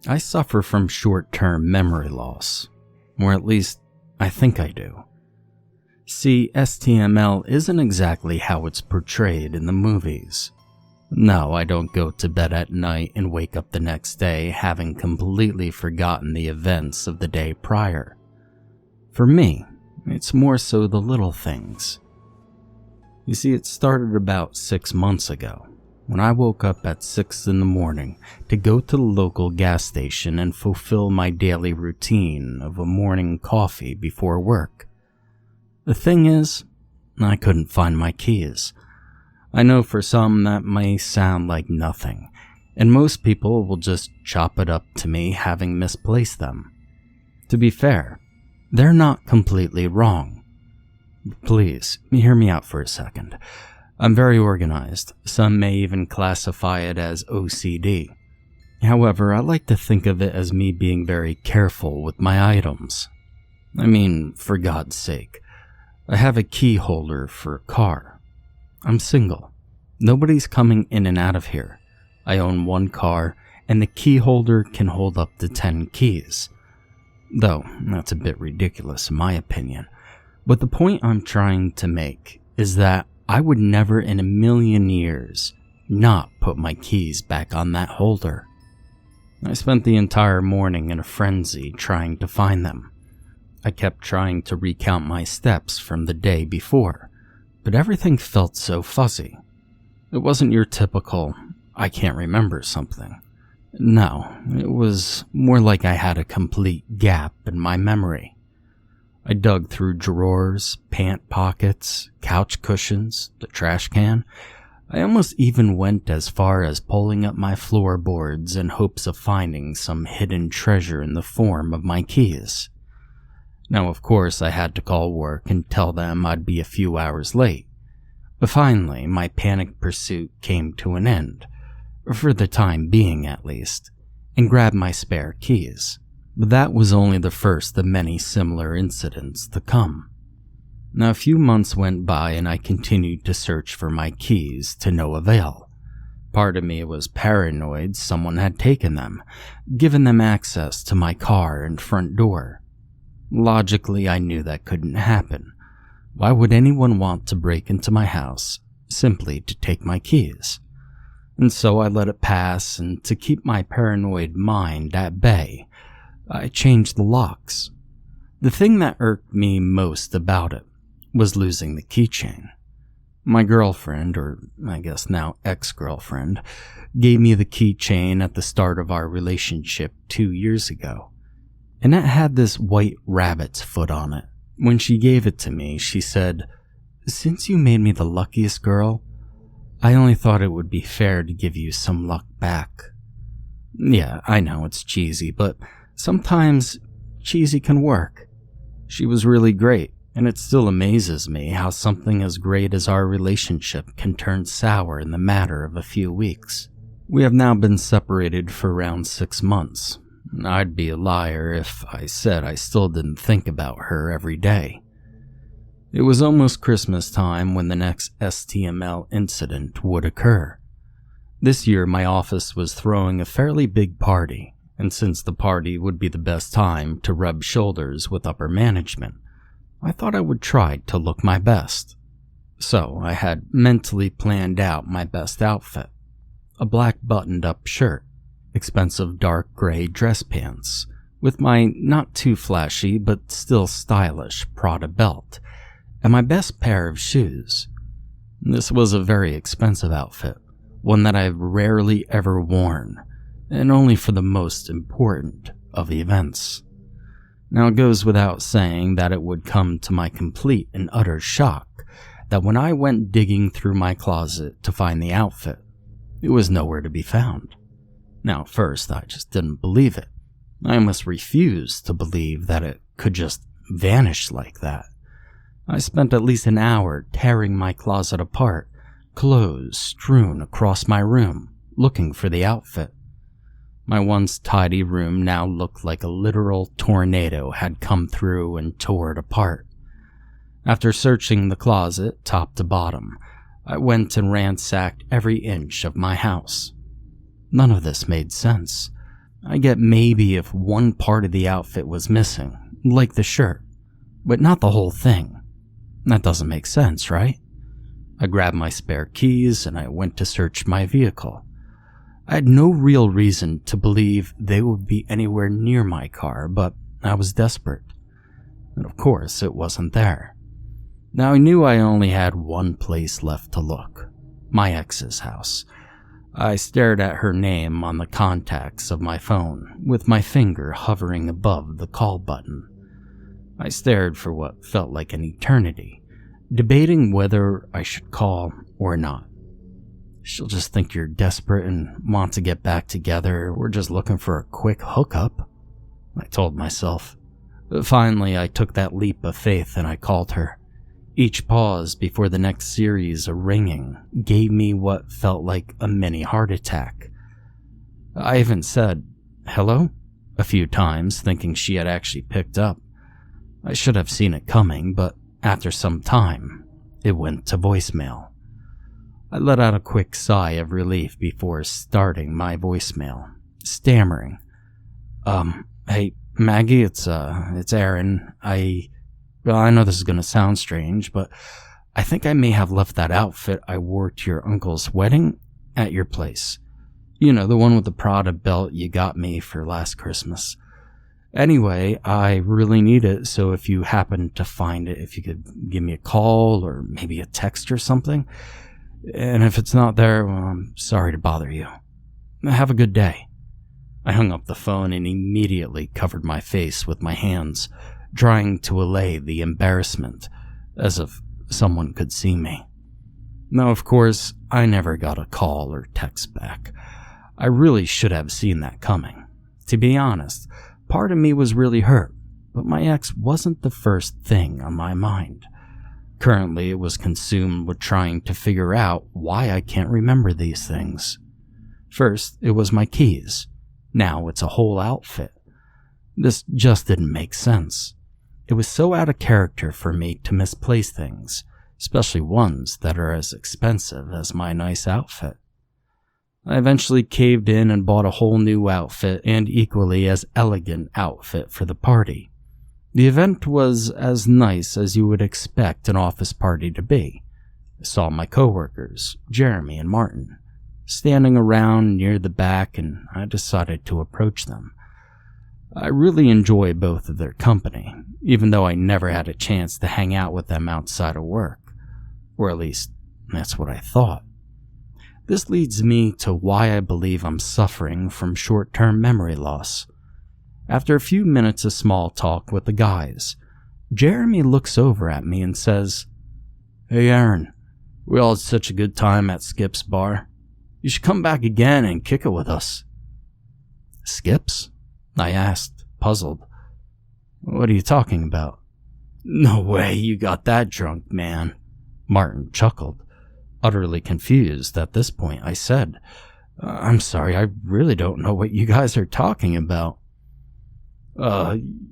I suffer from short-term memory loss, or at least I think I do. See, STML isn't exactly how it's portrayed in the movies. No, I don't go to bed at night and wake up the next day having completely forgotten the events of the day prior. For me, it's more so the little things. You see, it started about 6 months ago, when I woke up at 6 in the morning to go to the local gas station and fulfill my daily routine of a morning coffee before work. The thing is, I couldn't find my keys. I know for some that may sound like nothing, and most people will just chop it up to me having misplaced them. To be fair, they're not completely wrong. Please, hear me out for a second. I'm very organized. Some may even classify it as OCD. However, I like to think of it as me being very careful with my items. I mean, for God's sake, I have a key holder for a car. I'm single. Nobody's coming in and out of here. I own one car, and the key holder can hold up to 10 keys. Though, that's a bit ridiculous in my opinion. But the point I'm trying to make is that I would never in a million years not put my keys back on that holder. I spent the entire morning in a frenzy trying to find them. I kept trying to recount my steps from the day before, but everything felt so fuzzy. It wasn't your typical, I can't remember something. No, it was more like I had a complete gap in my memory. I dug through drawers, pant pockets, couch cushions, the trash can. I almost even went as far as pulling up my floorboards in hopes of finding some hidden treasure in the form of my keys. Now, of course, I had to call work and tell them I'd be a few hours late. But finally, my panic pursuit came to an end, for the time being at least, and grabbed my spare keys. But that was only the first of many similar incidents to come. Now, a few months went by and I continued to search for my keys to no avail. Part of me was paranoid someone had taken them, given them access to my car and front door. Logically, I knew that couldn't happen. Why would anyone want to break into my house simply to take my keys? And so I let it pass, and to keep my paranoid mind at bay, I changed the locks. The thing that irked me most about it was losing the keychain. My girlfriend, or I guess now ex-girlfriend, gave me the keychain at the start of our relationship 2 years ago, and it had this white rabbit's foot on it. When she gave it to me, she said, "Since you made me the luckiest girl, I only thought it would be fair to give you some luck back." Yeah, I know it's cheesy, but sometimes cheesy can work. She was really great, and it still amazes me how something as great as our relationship can turn sour in the matter of a few weeks. We have now been separated for around 6 months. I'd be a liar if I said I still didn't think about her every day. It was almost Christmas time when the next STML incident would occur. This year my office was throwing a fairly big party, and since the party would be the best time to rub shoulders with upper management, I thought I would try to look my best. So I had mentally planned out my best outfit: a black buttoned-up shirt, expensive dark gray dress pants, with my not too flashy but still stylish Prada belt, and my best pair of shoes. This was a very expensive outfit, one that I've rarely ever worn, and only for the most important of events. Now it goes without saying that it would come to my complete and utter shock that when I went digging through my closet to find the outfit, it was nowhere to be found. Now at first I just didn't believe it. I almost refused to believe that it could just vanish like that. I spent at least an hour tearing my closet apart, clothes strewn across my room, looking for the outfit. My once tidy room now looked like a literal tornado had come through and tore it apart. After searching the closet top to bottom, I went and ransacked every inch of my house. None of this made sense. I get maybe if one part of the outfit was missing, like the shirt, but not the whole thing. That doesn't make sense, right? I grabbed my spare keys and I went to search my vehicle. I had no real reason to believe they would be anywhere near my car, but I was desperate. And of course, it wasn't there. Now I knew I only had one place left to look, my ex's house. I stared at her name on the contacts of my phone, with my finger hovering above the call button. I stared for what felt like an eternity, debating whether I should call or not. She'll just think you're desperate and want to get back together. We're just looking for a quick hookup, I told myself. Finally, I took that leap of faith and I called her. Each pause before the next series of ringing gave me what felt like a mini heart attack. I even said, "Hello?" a few times, thinking she had actually picked up. I should have seen it coming, but after some time, it went to voicemail. I let out a quick sigh of relief before starting my voicemail, stammering. Hey, Maggie, it's Aaron. I know this is going to sound strange, but I think I may have left that outfit I wore to your uncle's wedding at your place. You know, the one with the Prada belt you got me for last Christmas. Anyway, I really need it, so if you happen to find it, if you could give me a call or maybe a text or something. And if it's not there, well, I'm sorry to bother you. Have a good day. I hung up the phone and immediately covered my face with my hands, trying to allay the embarrassment, as if someone could see me. Now, of course, I never got a call or text back. I really should have seen that coming. To be honest, part of me was really hurt, but my ex wasn't the first thing on my mind. Currently, it was consumed with trying to figure out why I can't remember these things. First, it was my keys. Now it's a whole outfit. This just didn't make sense. It was so out of character for me to misplace things, especially ones that are as expensive as my nice outfit. I eventually caved in and bought a whole new outfit and equally as elegant outfit for the party. The event was as nice as you would expect an office party to be. I saw my coworkers, Jeremy and Martin, standing around near the back, and I decided to approach them. I really enjoy both of their company, even though I never had a chance to hang out with them outside of work. Or at least, that's what I thought. This leads me to why I believe I'm suffering from short-term memory loss. After a few minutes of small talk with the guys, Jeremy looks over at me and says, "Hey Aaron, we all had such a good time at Skip's bar. You should come back again and kick it with us." "Skip's?" I asked, puzzled. "What are you talking about?" "No way you got that drunk, man." Martin chuckled. Utterly confused at this point, I said, "I'm sorry, I really don't know what you guys are talking about."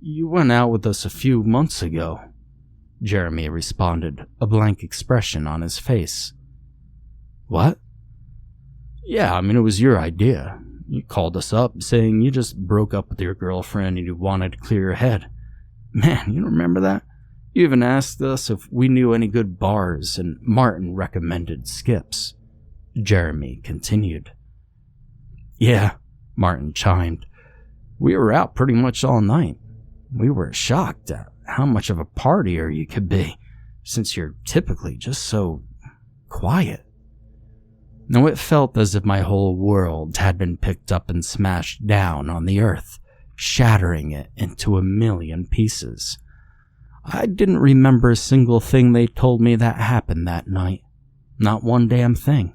You went out with us a few months ago," Jeremy responded, a blank expression on his face. "What?" "Yeah, it was your idea. You called us up saying you just broke up with your girlfriend and you wanted to clear your head. Man, you remember that? You even asked us if we knew any good bars, and Martin recommended Skip's." Jeremy continued. "Yeah," Martin chimed. "We were out pretty much all night. We were shocked at how much of a partier you could be, since you're typically just so quiet." Now it felt as if my whole world had been picked up and smashed down on the earth, shattering it into a million pieces. I didn't remember a single thing they told me that happened that night. Not one damn thing.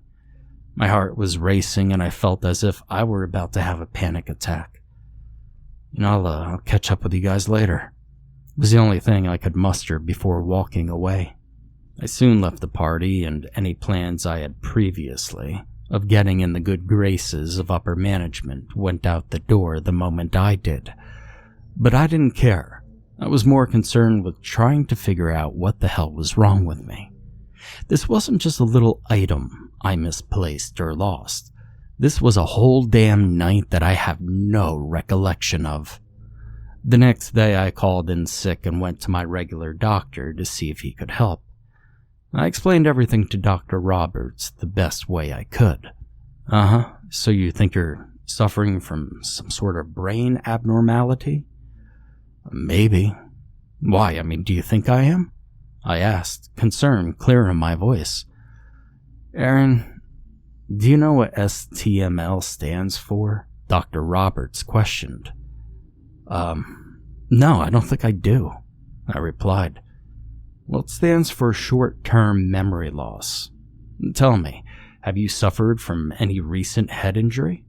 My heart was racing and I felt as if I were about to have a panic attack. I'll catch up with you guys later. It was the only thing I could muster before walking away. I soon left the party, and any plans I had previously of getting in the good graces of upper management went out the door the moment I did. But I didn't care. I was more concerned with trying to figure out what the hell was wrong with me. This wasn't just a little item I misplaced or lost. This was a whole damn night that I have no recollection of. The next day I called in sick and went to my regular doctor to see if he could help. I explained everything to Dr. Roberts the best way I could. So you think you're suffering from some sort of brain abnormality? Maybe. Why, do you think I am? I asked, concern clear in my voice. Aaron, do you know what STML stands for? Dr. Roberts questioned. No, I don't think I do, I replied. Well, it stands for short-term memory loss. Tell me, have you suffered from any recent head injury?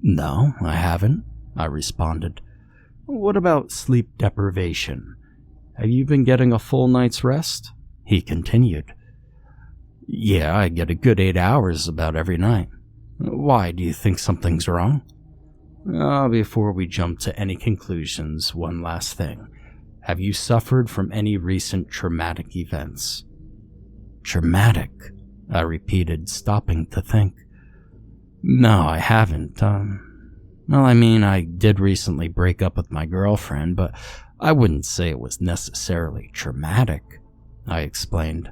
No, I haven't, I responded. What about sleep deprivation? Have you been getting a full night's rest? He continued. Yeah, I get a good 8 hours about every night. Why, do you think something's wrong? Before we jump to any conclusions, one last thing. Have you suffered from any recent traumatic events? Traumatic? I repeated, stopping to think. No, I haven't. I did recently break up with my girlfriend, but I wouldn't say it was necessarily traumatic, I explained.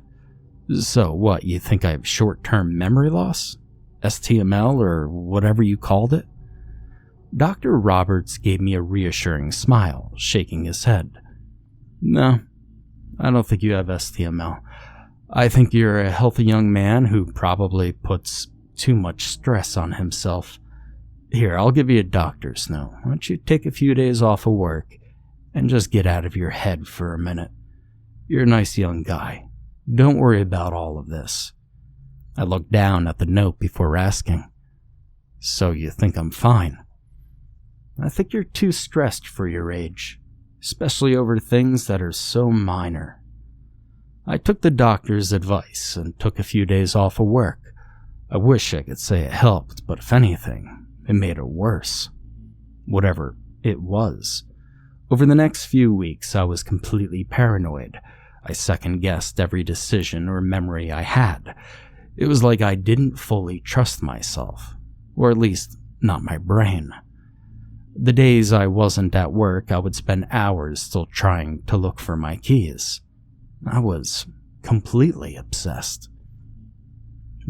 So what, you think I have short-term memory loss? STML or whatever you called it? Dr. Roberts gave me a reassuring smile, shaking his head. No, I don't think you have STML. I think you're a healthy young man who probably puts too much stress on himself. Here, I'll give you a doctor's note. Why don't you take a few days off of work and just get out of your head for a minute? You're a nice young guy. Don't worry about all of this. I looked down at the note before asking. So you think I'm fine? I think you're too stressed for your age, especially over things that are so minor. I took the doctor's advice and took a few days off of work. I wish I could say it helped, but if anything, it made it worse. Whatever it was. Over the next few weeks, I was completely paranoid. I second-guessed every decision or memory I had. It was like I didn't fully trust myself, or at least not my brain. The days I wasn't at work, I would spend hours still trying to look for my keys. I was completely obsessed.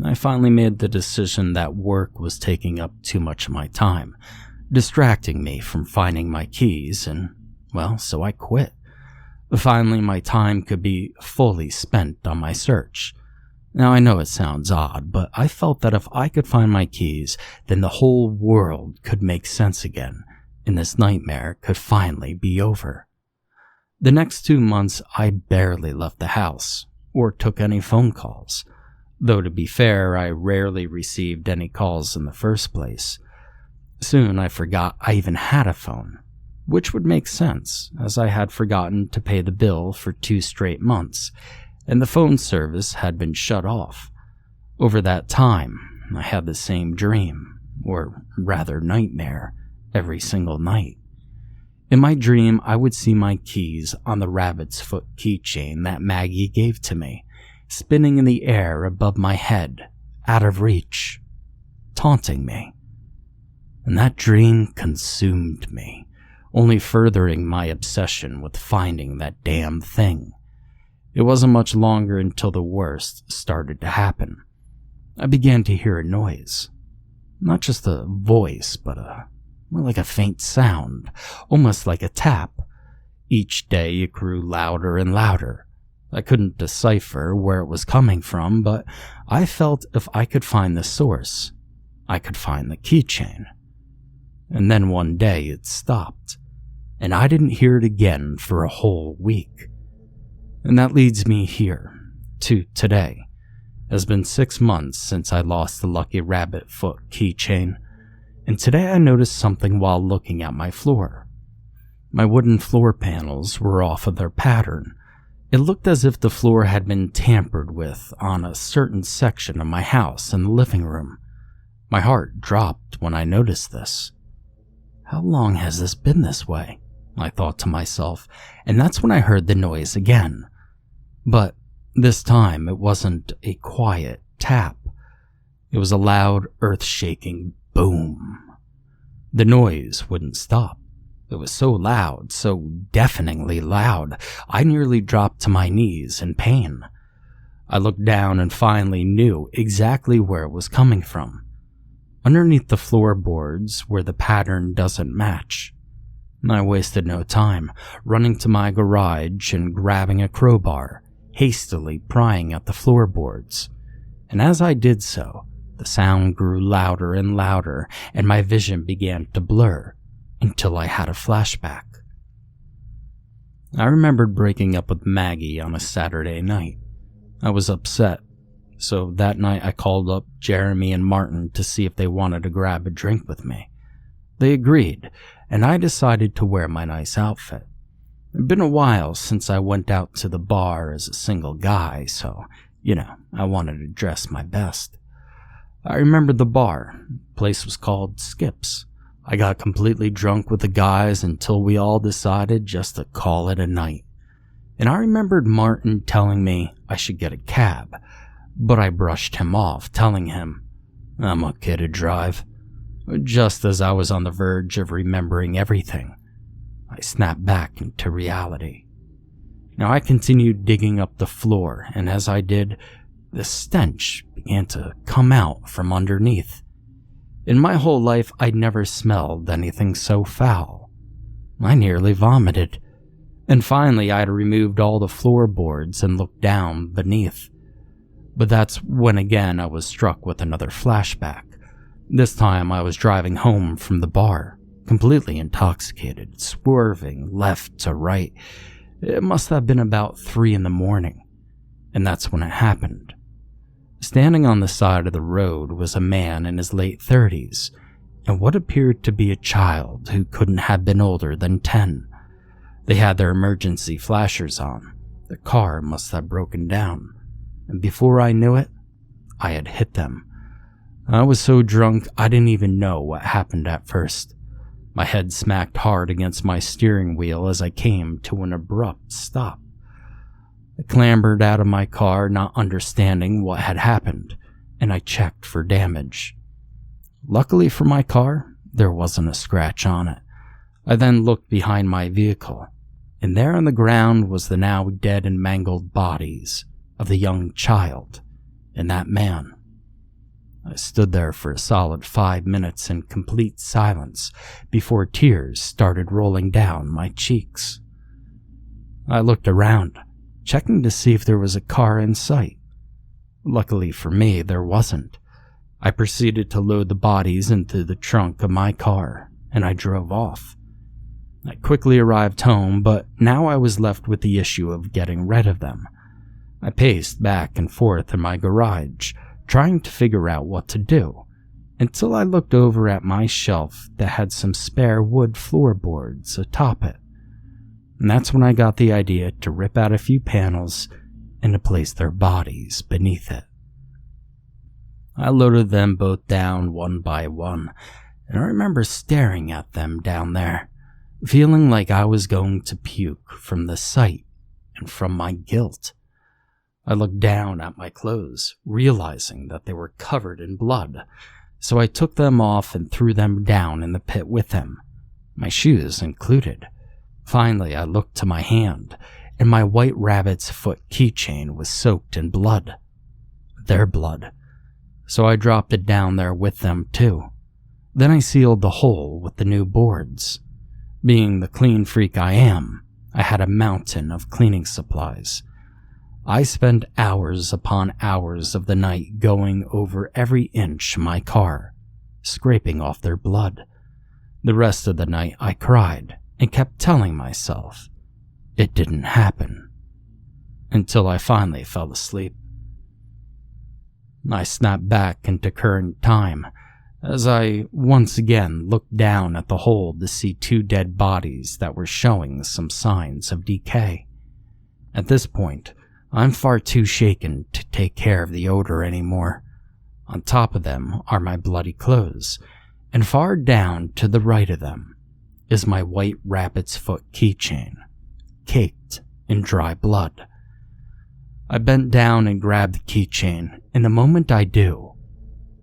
I finally made the decision that work was taking up too much of my time, distracting me from finding my keys, and, so I quit. Finally, my time could be fully spent on my search. Now, I know it sounds odd, but I felt that if I could find my keys, then the whole world could make sense again, and this nightmare could finally be over. The next 2 months, I barely left the house, or took any phone calls. Though to be fair, I rarely received any calls in the first place. Soon I forgot I even had a phone, which would make sense, as I had forgotten to pay the bill for 2 straight months, and the phone service had been shut off. Over that time, I had the same dream, or rather nightmare, every single night. In my dream, I would see my keys on the rabbit's foot keychain that Maggie gave to me, spinning in the air above my head, out of reach, taunting me. And that dream consumed me, only furthering my obsession with finding that damn thing. It wasn't much longer until the worst started to happen. I began to hear a noise. Not just a voice, but more like a faint sound, almost like a tap. Each day it grew louder and louder. I couldn't decipher where it was coming from, but I felt if I could find the source, I could find the keychain. And then one day it stopped, and I didn't hear it again for a whole week. And that leads me here, to today. It has been 6 months since I lost the lucky rabbit foot keychain, and today I noticed something while looking at my floor. My wooden floor panels were off of their pattern. It looked as if the floor had been tampered with on a certain section of my house in the living room. My heart dropped when I noticed this. How long has this been this way? I thought to myself, and that's when I heard the noise again. But this time it wasn't a quiet tap. It was a loud, earth-shaking boom. The noise wouldn't stop. It was so loud, so deafeningly loud, I nearly dropped to my knees in pain. I looked down and finally knew exactly where it was coming from. Underneath the floorboards where the pattern doesn't match. I wasted no time, running to my garage and grabbing a crowbar, hastily prying at the floorboards. And as I did so, the sound grew louder and louder, and my vision began to blur until I had a flashback. I remembered breaking up with Maggie on a Saturday night. I was upset, so that night I called up Jeremy and Martin to see if they wanted to grab a drink with me. They agreed, and I decided to wear my nice outfit. It had been a while since I went out to the bar as a single guy, so, I wanted to dress my best. I remembered the bar. The place was called Skips. I got completely drunk with the guys until we all decided just to call it a night. And I remembered Martin telling me I should get a cab, but I brushed him off, telling him, "I'm okay to drive." Just as I was on the verge of remembering everything, I snapped back into reality. Now I continued digging up the floor, and as I did, the stench began to come out from underneath. In my whole life, I'd never smelled anything so foul. I nearly vomited. And finally, I had removed all the floorboards and looked down beneath. But that's when again I was struck with another flashback. This time I was driving home from the bar, completely intoxicated, swerving left to right. It must have been about 3 a.m, and that's when it happened. Standing on the side of the road was a man in his late 30s, and what appeared to be a child who couldn't have been older than 10. They had their emergency flashers on. Their car must have broken down, and before I knew it, I had hit them. I was so drunk I didn't even know what happened at first. My head smacked hard against my steering wheel as I came to an abrupt stop. I clambered out of my car, not understanding what had happened, and I checked for damage. Luckily for my car, there wasn't a scratch on it. I then looked behind my vehicle, and there on the ground was the now dead and mangled bodies of the young child and that man. I stood there for a solid 5 minutes in complete silence before tears started rolling down my cheeks. I looked around, checking to see if there was a car in sight. Luckily for me, there wasn't. I proceeded to load the bodies into the trunk of my car, and I drove off. I quickly arrived home, but now I was left with the issue of getting rid of them. I paced back and forth in my garage, trying to figure out what to do, until I looked over at my shelf that had some spare wood floorboards atop it. And that's when I got the idea to rip out a few panels and to place their bodies beneath it. I loaded them both down one by one, and I remember staring at them down there, feeling like I was going to puke from the sight and from my guilt. I looked down at my clothes, realizing that they were covered in blood, so I took them off and threw them down in the pit with them, my shoes included. Finally, I looked to my hand, and my white rabbit's foot keychain was soaked in blood. Their blood. So I dropped it down there with them too. Then I sealed the hole with the new boards. Being the clean freak I am, I had a mountain of cleaning supplies. I spent hours upon hours of the night going over every inch of my car, scraping off their blood. The rest of the night I cried and kept telling myself it didn't happen, until I finally fell asleep. I snapped back into current time as I once again looked down at the hole to see 2 dead bodies that were showing some signs of decay. At this point, I'm far too shaken to take care of the odor anymore. On top of them are my bloody clothes, and far down to the right of them is my white rabbit's foot keychain, caked in dry blood. I bent down and grabbed the keychain, and the moment I do,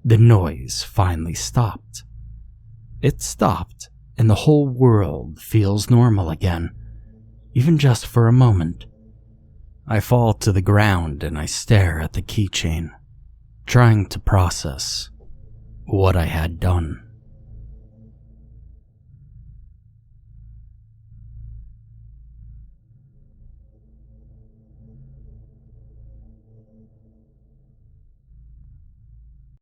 The noise finally stopped. It stopped, and the whole world feels normal again, even just for a moment. I fall to the ground and I stare at the keychain, trying to process what I had done.